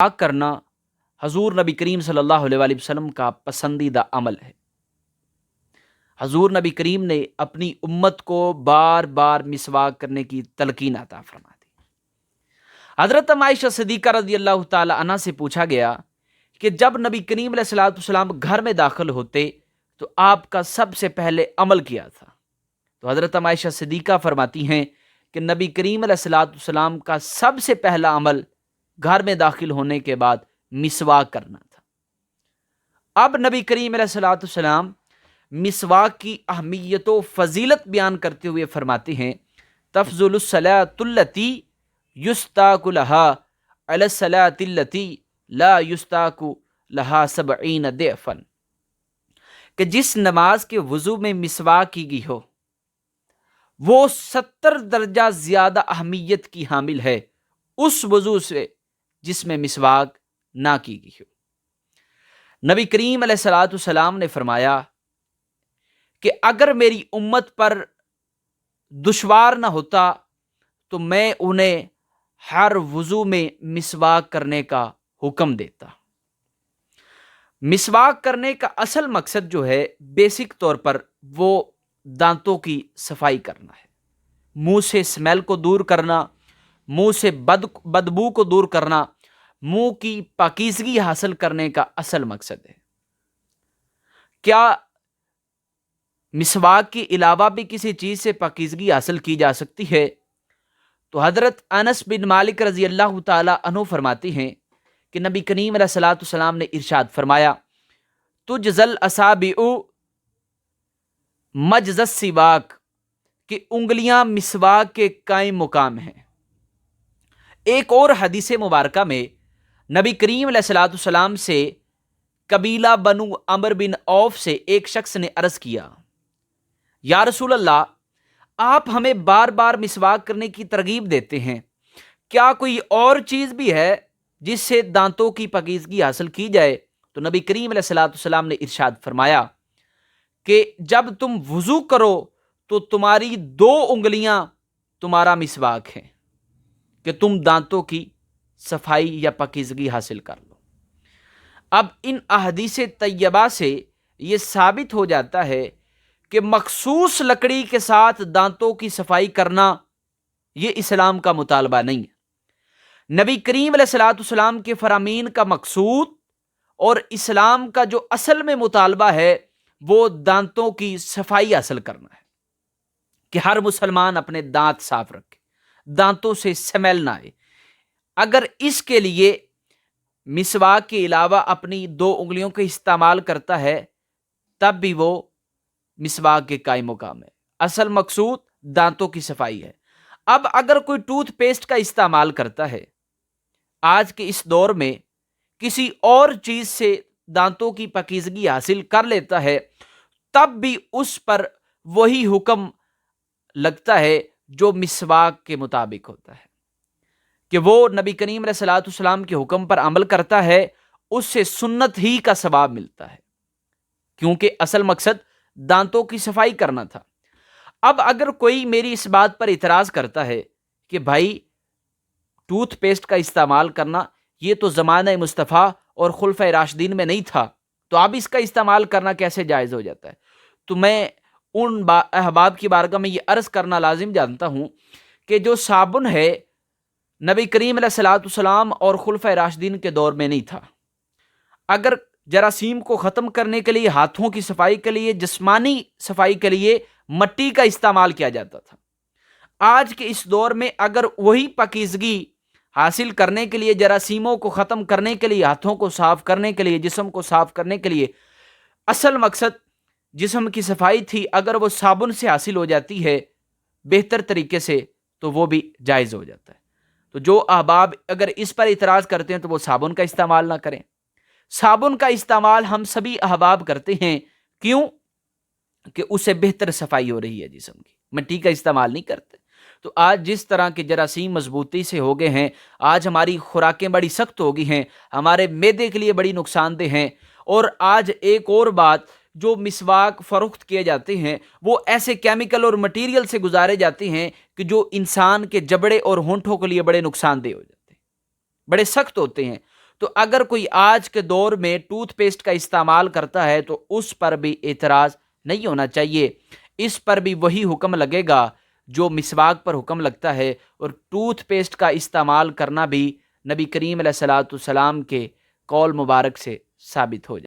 مسواک کرنا حضور نبی کریم صلی اللہ علیہ وآلہ وسلم کا پسندیدہ عمل ہے۔ حضور نبی کریم نے اپنی امت کو بار بار مسواک کرنے کی تلقین عطا فرما دی۔ حضرت عائشہ صدیقہ رضی اللہ تعالی عنہ سے پوچھا گیا کہ جب نبی کریم علیہ الصلوۃ والسلام گھر میں داخل ہوتے تو آپ کا سب سے پہلے عمل کیا تھا؟ تو حضرت عائشہ صدیقہ فرماتی ہیں کہ نبی کریم علیہ الصلوۃ والسلام کا سب سے پہلا عمل گھر میں داخل ہونے کے بعد مسواک کرنا تھا۔ اب نبی کریم علیہ الصلوۃ والسلام مسواک کی اہمیت و فضیلت بیان کرتے ہوئے فرماتے ہیں تفضل الصلاۃ التی یستاق لها علی الصلاۃ التی لا یستاق لها 70 ضعفا، کہ جس نماز کے وضو میں مسواک کی گئی ہو وہ 70 درجہ زیادہ اہمیت کی حامل ہے اس وضو سے جس میں مسواک نہ کی گئی ہو۔ نبی کریم علیہ الصلوۃ والسلام نے فرمایا کہ اگر میری امت پر دشوار نہ ہوتا تو میں انہیں ہر وضو میں مسواک کرنے کا حکم دیتا۔ مسواک کرنے کا اصل مقصد جو ہے بیسک طور پر وہ دانتوں کی صفائی کرنا ہے، منہ سے اسمیل کو دور کرنا، منہ سے بدبو کو دور کرنا، منہ کی پاکیزگی حاصل کرنے کا اصل مقصد ہے۔ کیا مسواک کے علاوہ بھی کسی چیز سے پاکیزگی حاصل کی جا سکتی ہے؟ تو حضرت انس بن مالک رضی اللہ تعالی عنہ فرماتے ہیں کہ نبی کریم علیہ الصلوۃ والسلام نے ارشاد فرمایا تجزل اصابع مجز السواک، کہ انگلیاں مسواک کے قائم مقام ہیں۔ ایک اور حدیث مبارکہ میں نبی کریم علیہ الصلوۃ والسلام سے قبیلہ بنو عمرو بن عوف سے ایک شخص نے عرض کیا یا رسول اللہ، آپ ہمیں بار بار مسواک کرنے کی ترغیب دیتے ہیں، کیا کوئی اور چیز بھی ہے جس سے دانتوں کی پاکیزگی حاصل کی جائے؟ تو نبی کریم علیہ الصلوۃ والسلام نے ارشاد فرمایا کہ جب تم وضو کرو تو تمہاری 2 انگلیاں تمہارا مسواک ہیں کہ تم دانتوں کی صفائی یا پاکیزگی حاصل کر لو۔ اب ان احادیث طیبہ سے یہ ثابت ہو جاتا ہے کہ مخصوص لکڑی کے ساتھ دانتوں کی صفائی کرنا یہ اسلام کا مطالبہ نہیں ہے۔ نبی کریم علیہ الصلوۃ والسلام کے فرامین کا مقصود اور اسلام کا جو اصل میں مطالبہ ہے وہ دانتوں کی صفائی حاصل کرنا ہے کہ ہر مسلمان اپنے دانت صاف رکھے، دانتوں سے سمیل نہ آئے۔ اگر اس کے لیے مسواک کے علاوہ اپنی 2 انگلیوں کا استعمال کرتا ہے تب بھی وہ مسواک کے قائم مقام ہے۔ اصل مقصود دانتوں کی صفائی ہے۔ اب اگر کوئی ٹوتھ پیسٹ کا استعمال کرتا ہے، آج کے اس دور میں کسی اور چیز سے دانتوں کی پاکیزگی حاصل کر لیتا ہے تب بھی اس پر وہی حکم لگتا ہے جو مسواک کے مطابق ہوتا ہے کہ وہ نبی کریم علیہ الصلوۃ والسلام کے حکم پر عمل کرتا ہے، اس سے سنت ہی کا ثواب ملتا ہے، کیونکہ اصل مقصد دانتوں کی صفائی کرنا تھا۔ اب اگر کوئی میری اس بات پر اعتراض کرتا ہے کہ بھائی ٹوتھ پیسٹ کا استعمال کرنا یہ تو زمانہ مصطفیٰ اور خلفۂ راشدین میں نہیں تھا، تو اب اس کا استعمال کرنا کیسے جائز ہو جاتا ہے؟ تو میں ان احباب کی بارگاہ میں یہ عرض کرنا لازم جانتا ہوں کہ جو صابن ہے نبی کریم علیہ الصلوۃ والسلام اور خلفۂ راشدین کے دور میں نہیں تھا۔ اگر جراثیم کو ختم کرنے کے لیے، ہاتھوں کی صفائی کے لیے، جسمانی صفائی کے لیے مٹی کا استعمال کیا جاتا تھا، آج کے اس دور میں اگر وہی پاکیزگی حاصل کرنے کے لیے، جراثیموں کو ختم کرنے کے لیے، ہاتھوں کو صاف کرنے کے لیے، جسم کو صاف کرنے کے لیے اصل مقصد جسم کی صفائی تھی، اگر وہ صابن سے حاصل ہو جاتی ہے بہتر طریقے سے تو وہ بھی جائز ہو جاتا ہے۔ تو جو احباب اگر اس پر اعتراض کرتے ہیں تو وہ صابن کا استعمال نہ کریں۔ صابن کا استعمال ہم سبھی احباب کرتے ہیں، کیوں؟ کہ اس سے بہتر صفائی ہو رہی ہے جسم کی، مٹی کا استعمال نہیں کرتے۔ تو آج جس طرح کے جراثیم مضبوطی سے ہو گئے ہیں، آج ہماری خوراکیں بڑی سخت ہو گئی ہیں، ہمارے معدے کے لیے بڑی نقصان دہ ہیں، اور آج ایک اور بات، جو مسواک فروخت کیے جاتے ہیں وہ ایسے کیمیکل اور مٹیریل سے گزارے جاتے ہیں کہ جو انسان کے جبڑے اور ہونٹوں کے لیے بڑے نقصان دہ ہو جاتے ہیں، بڑے سخت ہوتے ہیں۔ تو اگر کوئی آج کے دور میں ٹوتھ پیسٹ کا استعمال کرتا ہے تو اس پر بھی اعتراض نہیں ہونا چاہیے، اس پر بھی وہی حکم لگے گا جو مسواک پر حکم لگتا ہے، اور ٹوتھ پیسٹ کا استعمال کرنا بھی نبی کریم علیہ الصلوۃ والسلام کے قول مبارک سے ثابت ہو جائے۔